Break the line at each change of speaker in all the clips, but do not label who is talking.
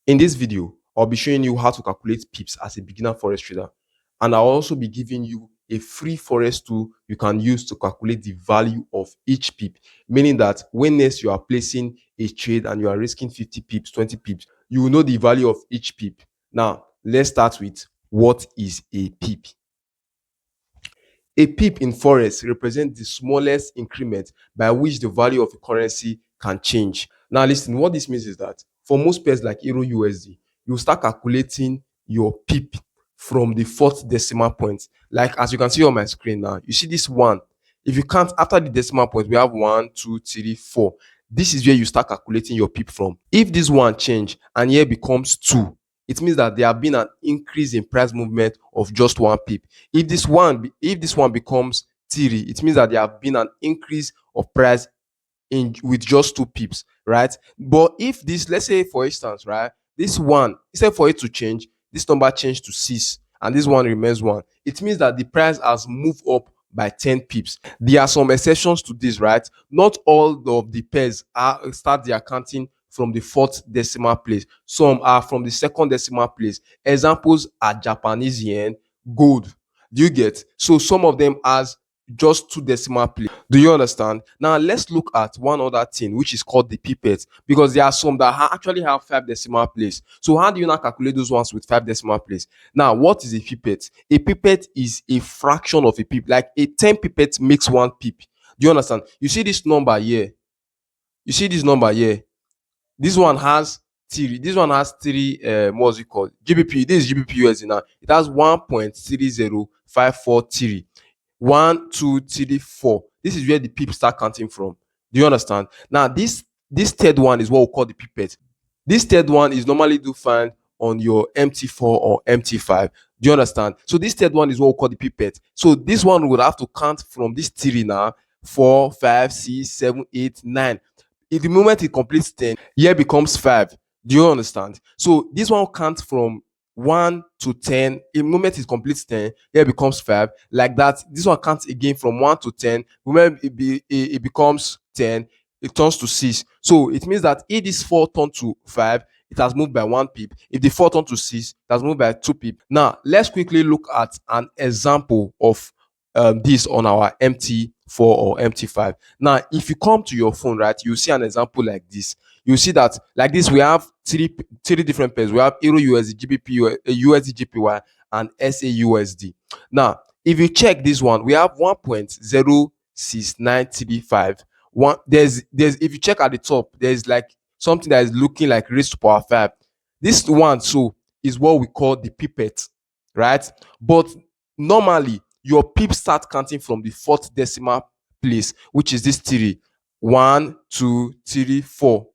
In this video, I'll be showing you how to calculate pips as a beginner forex trader, and I'll also be giving you a free forex tool you can use to calculate the value of each pip, meaning that when next you are placing a trade and you are risking 50 pips, 20 pips, you will know the value of each pip. Now, let's start with what is a pip. A pip in forex represents the smallest increment by which the value of a currency can change. Now, listen, what this means is that for most pairs like Euro USD, you start calculating your pip from the fourth decimal point. Like as you can see on my screen now, you see this one. If you count after the decimal point, we have 1, 2, 3, 4. This is where you start calculating your pip from. If this one change and here becomes 2, it means that there have been an increase in price movement of just 1 pip. If this one becomes 3, it means that there have been an increase of price in with just 2 pips, right? But if this, let's say for instance, right, this one, instead for it to change, this number changed to 6 and this one remains 1, it means that the price has moved up by 10 pips. There are some exceptions to this, right? Not all of the pairs start their counting from the fourth decimal place. Some are from the second decimal place. Examples are Japanese yen, gold. Do you get? So some of them has just 2 decimal place. Do you understand? Now let's look at one other thing which is called the pipette, because there are some that actually have 5 decimal place. So how do you now calculate those ones with 5 decimal place? Now, what is a pipette? A pipette is a fraction of a pip. Like a 10 pipette makes 1 pip. Do you understand? You see this number here. You see this number here. This one has 3. This one has 3. What's it called? GBP. This is GBP USD now. It has 1.30543. 1, 2, 3, 4. This is where the pips start counting from. Do you understand? Now, this third one is what we call the pipette. This third one is normally do find on your MT4 or MT5. Do you understand? So this third one is what we call the pipette. So this one would have to count from this 3 now. 4, 5, 6, 7, 8, 9. If the moment it completes 10, here becomes 5. Do you understand? So this one counts from 1 to 10. The moment it completes 10, here becomes 5. Like that, this one counts again from 1 to 10. When it becomes 10, it turns to 6. So it means that if this 4 turns to 5, it has moved by 1 pip. If the 4 turns to 6, it has moved by 2 pip. Now, let's quickly look at an example of this on our MT4 or MT5. Now, if you come to your phone, right, you see an example like this. You see that like this, we have three different pairs. We have Euro USD, GBP, USD JPY, and SAUSD. Now, if you check this one, we have 1.06935. There's if you check at the top, there's like something that is looking like raised to power 5. This one so is what we call the pipette, right? But normally your pips start counting from the fourth decimal place, which is this 3. 1, 2, 3, 4.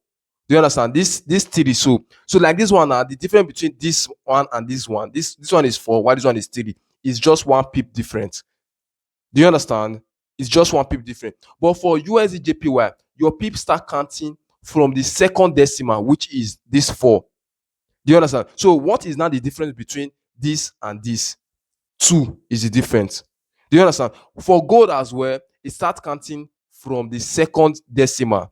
Do you understand? This 3. So like this one now, the difference between this one and this one, this one is 4, while this one is 3. It's just 1 pip different. Do you understand? It's just 1 pip different. But for USD JPY, your pips start counting from the second decimal, which is this 4. Do you understand? So what is now the difference between this and this? 2 is the difference. Do you understand? For gold as well, it starts counting from the second decimal,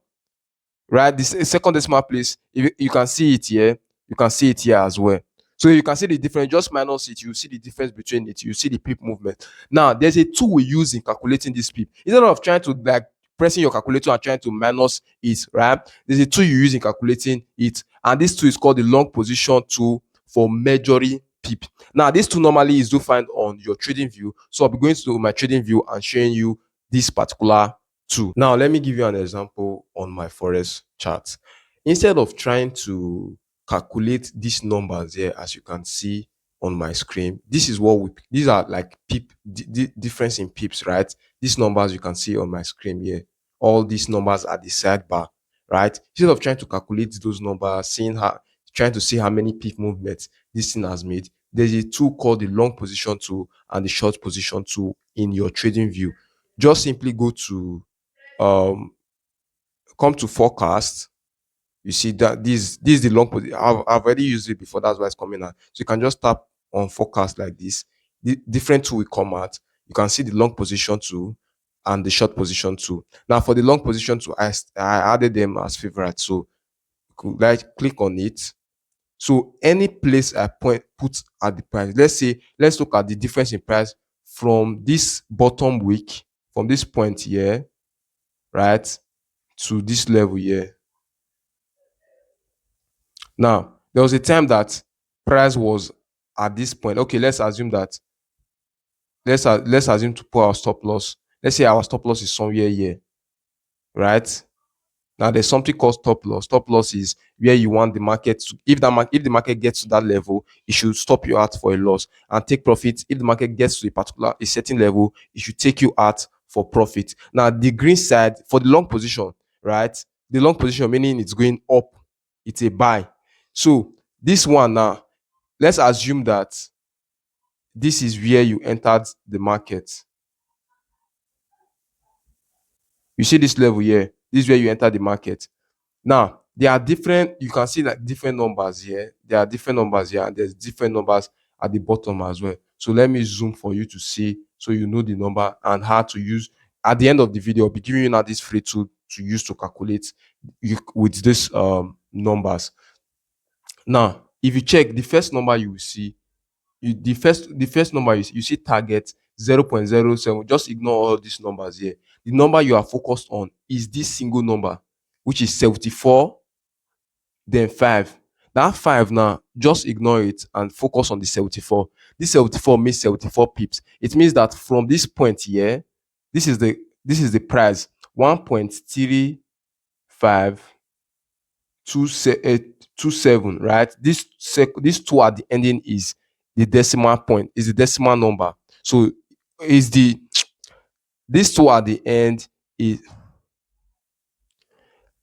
right? The second decimal place, you can see it here. You can see it here as well. So you can see the difference. Just minus it, you see the difference between it. You see the pip movement. Now, there's a tool we use in calculating this pip. Instead of trying to like pressing your calculator and trying to minus it, right? There's a tool you use in calculating it, and this tool is called the long position tool for measuring pip. Now, this tool normally is to find on your trading view. So I'll be going to my trading view and showing you this particular tool. Now, let me give you an example on my forex chart. Instead of trying to calculate these numbers here, as you can see on my screen, this is what these are like pip difference in pips, right? These numbers you can see on my screen here, all these numbers at the sidebar, right? Instead of trying to calculate those numbers, trying to see how many pip movements this thing has made, there's a tool called the long position tool and the short position tool in your trading view. Just simply go to come to forecast. You see that this is the long position. I've already used it before, that's why it's coming out. So you can just tap on forecast like this. The different tool will come out. You can see the long position tool and the short position tool. Now for the long position tool, I added them as favorite. So you could like click on it. So any place I put at the price, let's look at the difference in price from this bottom week, from this point here, right, to this level here. Now, there was a time that price was at this point. Okay, let's assume to put our stop loss. Let's say our stop loss is somewhere here, right? Now there's something called stop loss. Stop loss is where you want the market to, if the market gets to that level, it should stop you out for a loss, and take profit. If the market gets to a certain level, it should take you out for profit. Now the green side for the long position, right? The long position meaning it's going up, it's a buy. So this one now, let's assume that this is where you entered the market. You see this level here, this is where you enter the market. Now, there are different, you can see like different numbers here. There are different numbers here, and there's different numbers at the bottom as well. So let me zoom for you to see, so you know the number and how to use. At the end of the video, I'll be giving you now this free tool to use to calculate with these numbers. Now, if you check the first number you will see, the first number you see target 0.07. Just ignore all these numbers here. The number you are focused on is this single number, which is 74, then 5. That 5 now, just ignore it and focus on the 74. This 74 means 74 pips. It means that from this point here, this is the price 1.3527, right? This two at the ending is the decimal point, is the decimal number. So is the this two at the end is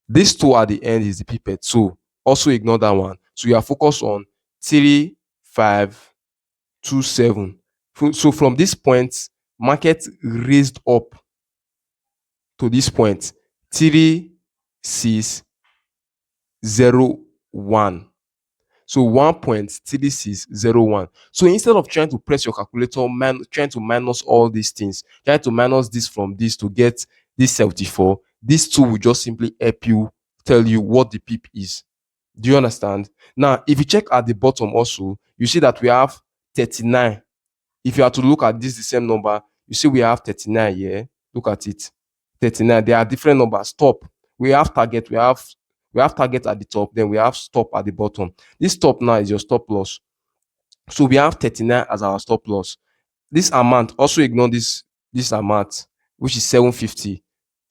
this two at the end is the pipette. So also ignore that one. So you are focused on 3527. So from this point, market raised up to this point 3601. So 1.3601. So instead of trying to press your calculator, trying to minus all these things, trying to minus this from this to get this 74, this tool will just simply help you tell you what the pip is. Do you understand? Now, if you check at the bottom also, you see that we have 39. If you are to look at this, the same number, you see we have 39 here. Look at it. 39. There are different numbers. Stop. We have target. We have target at the top. Then we have stop at the bottom. This stop now is your stop loss. So we have 39 as our stop loss. This amount, also ignore this amount, which is 750.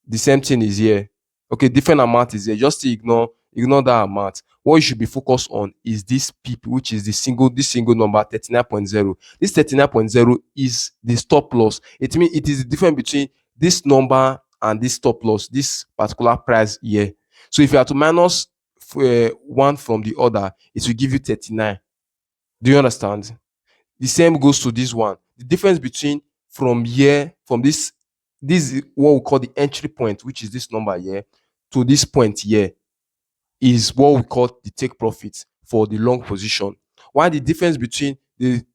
The same thing is here. Okay, different amount is here. Just ignore that amount. What you should be focused on is this pip, which is this single number 39.0. This 39.0 is the stop loss. It means it is the difference between this number and this stop loss, this particular price here. So if you are to minus one from the other, it will give you 39. Do you understand? The same goes to this one. The difference between from this is what we call the entry point, which is this number here, to this point here, is what we call the take profit for the long position. While the difference between the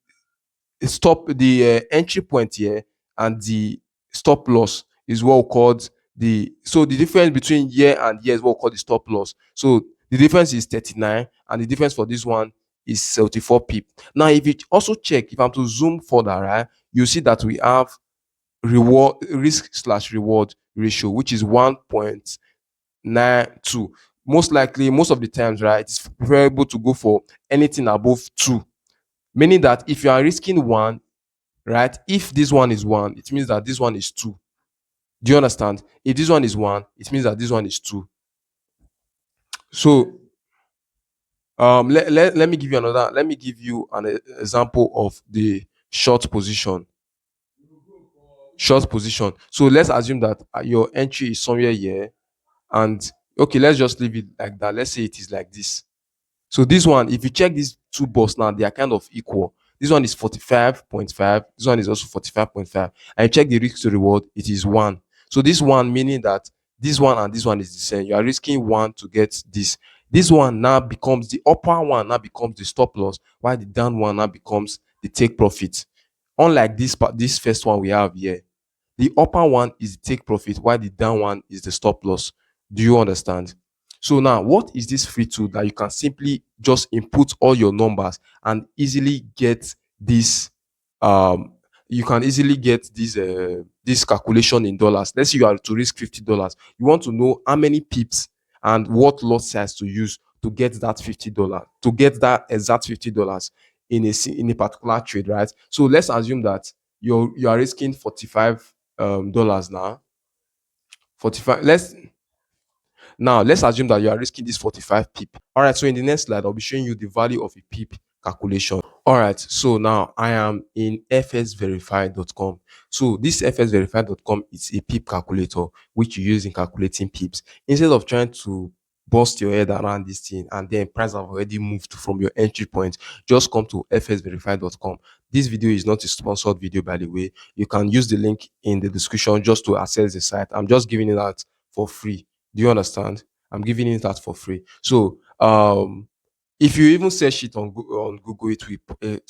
entry point here and the stop loss is what we call the difference between here and here is what we call the stop loss. So the difference is 39, and the difference for this one is 74 pip. Now, if you also check, if I'm to zoom further, right, you see that we have risk/reward ratio, which is 1.92. Most likely, most of the times, right, it's preferable to go for anything above 2. Meaning that if you are risking 1, right, if this one is 1, it means that this one is 2. Do you understand? If this one is 1, it means that this one is 2. So let me give you an example of the short position. So let's assume that your entry is somewhere here, and okay, let's just leave it like that. Let's say it is like this. So this one, if you check these two bars now, they are kind of equal. This one is 45.5. This one is also 45.5. And you check the risk to reward, it is 1. So this one meaning that this one and this one is the same. You are risking 1 to get this. This one now becomes the upper one, now becomes the stop loss, while the down one now becomes the take profit. Unlike this first one we have here, the upper one is the take profit, while the down one is the stop loss. Do you understand? So now, what is this free tool that you can simply just input all your numbers and easily get this um you can easily get this calculation in dollars. Let's say you are to risk $50. You want to know how many pips and what lot size to use to get that $50, to get that exact $50 in a particular trade, right? So let's assume that you are risking $45 now. 45. Let's assume that you are risking this 45 pip. All right, so in the next slide, I'll be showing you the value of a pip calculation. All right, so now I am in fsverify.com. So this fsverify.com is a pip calculator which you use in calculating pips. Instead of trying to bust your head around this thing and then price have already moved from your entry point, just come to fsverify.com. This video is not a sponsored video, by the way. You can use the link in the description just to access the site. I'm just giving it out for free. Do you understand? I'm giving it that for free. So if you even search it on Google, it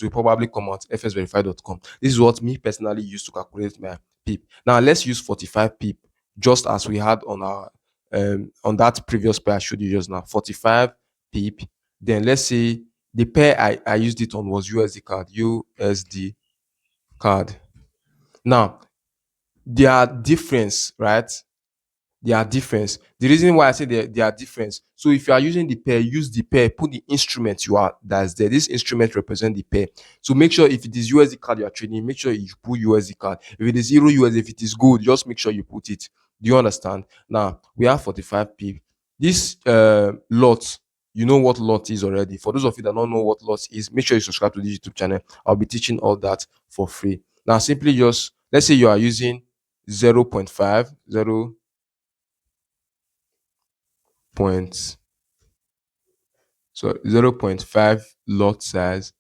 will probably come out fsverify.com. This is what me personally use to calculate my pip. Now let's use 45 pip, just as we had on our on that previous pair I showed you just now. 45 pip. Then let's say the pair I used it on was USD card. USD card. Now their difference, right? They are different. The reason why I say they are different. So if you are using the pair, use the pair, put the instrument you are that's there. This instrument represent the pair. So make sure if it is USD card you are trading, make sure you put USD card. If it is Euro USD, if it is gold, just make sure you put it. Do you understand? Now we have 45 p. This lot, you know what lot is already. For those of you that don't know what lot is, make sure you subscribe to the YouTube channel. I'll be teaching all that for free. Now simply just let's say you are using 0.5 0.5 lot size,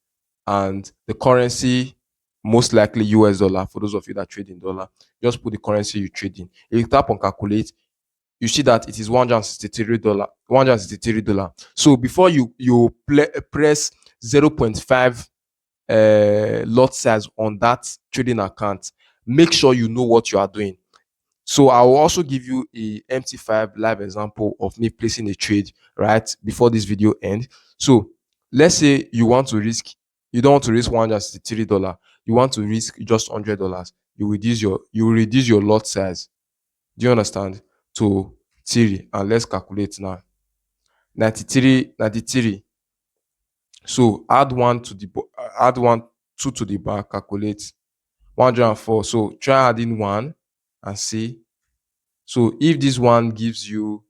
and the currency most likely US dollar. For those of you that trade in dollar, just put the currency you trade in. If you tap on calculate, you see that it is $163. $163. So before press 0.5 lot size on that trading account, make sure you know what you are doing. So I will also give you a MT5 live example of me placing a trade right before this video ends. So let's say you don't want to risk $163. You want to risk just $100. You reduce your lot size. Do you understand? To 3, and let's calculate now. 93. So add 2 to the back, calculate 104. So try adding 1 and see. So if this one gives you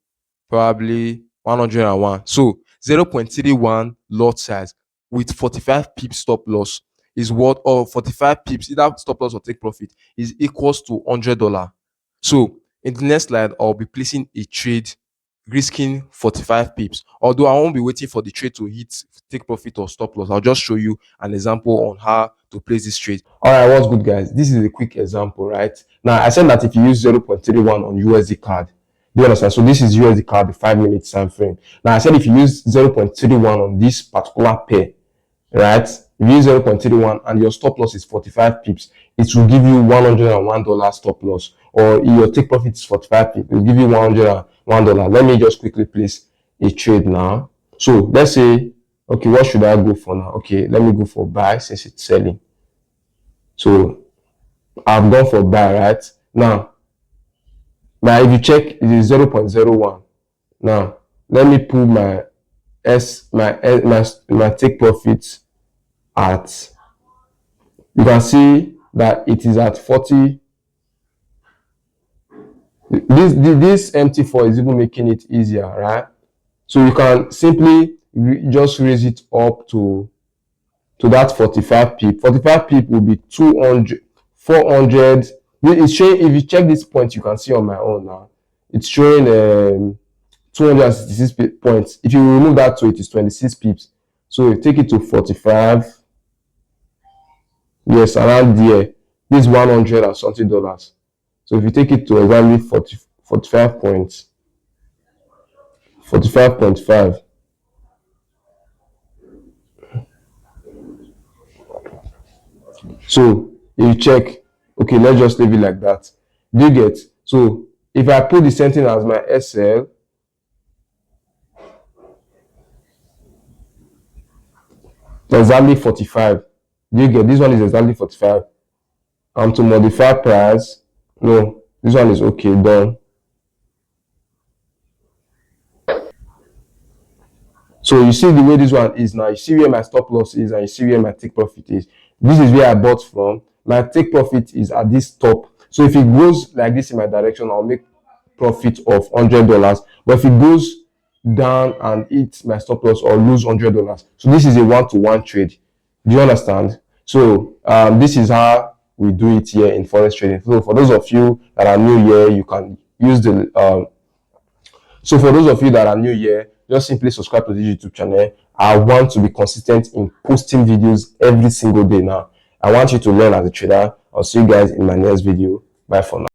probably 101, so 0.31 lot size with 45 pips stop loss is what, or 45 pips, either stop loss or take profit, is equals to $100. So in the next slide, I'll be placing a trade risking 45 pips. Although I won't be waiting for the trade to hit take profit or stop loss, I'll just show you an example on how to place this trade. All right, what's good, guys? This is a quick example, right? Now, I said that if you use 0.31 on USD card, do you understand? So this is USD card, the 5-minute time frame. Now, I said if you use 0.31 on this particular pair, right? If you use 0.31 and your stop loss is 45 pips, it will give you $101 stop loss. Or your take profit is 45 pips, it will give you $101. Let me just quickly place a trade now. So let's say, okay, what should I go for now? Okay, let me go for buy since it's selling. So I've gone for buy, right? Now if you check, it is 0.01. Now let me put my take profit at, you can see that it is at 40. This MT4 is even making it easier, right? So you can simply just raise it up to that 45 pip. 45 pip will be 200, 400. It's showing, if you check this point, you can see on my own now, it's showing 266 points. If you remove that, so it is 26 pips. So you take it to 45. Yes, around there. This is 100 and something dollars. So if you take it to exactly 45 points, 45.5. So if you check, okay, let's just leave it like that. Do you get? So if I put the same thing as my SL, exactly 45. Do you get? This one is exactly 45. To modify price, no, this one is okay, done. So you see the way this one is now. You see where my stop loss is, and you see where my take profit is. This is where I bought from. My take profit is at this top. So if it goes like this in my direction, I'll make profit of $100. But if it goes down and hits my stop loss, or lose $100. So this is a one-to-one trade. Do you understand? So this is how we do it here in forex trading. So for those of you that are new here, you can use the so for those of you that are new here, just simply subscribe to this YouTube channel. I want to be consistent in posting videos every single day now. I want you to learn as a trader. I'll see you guys in my next video. Bye for now.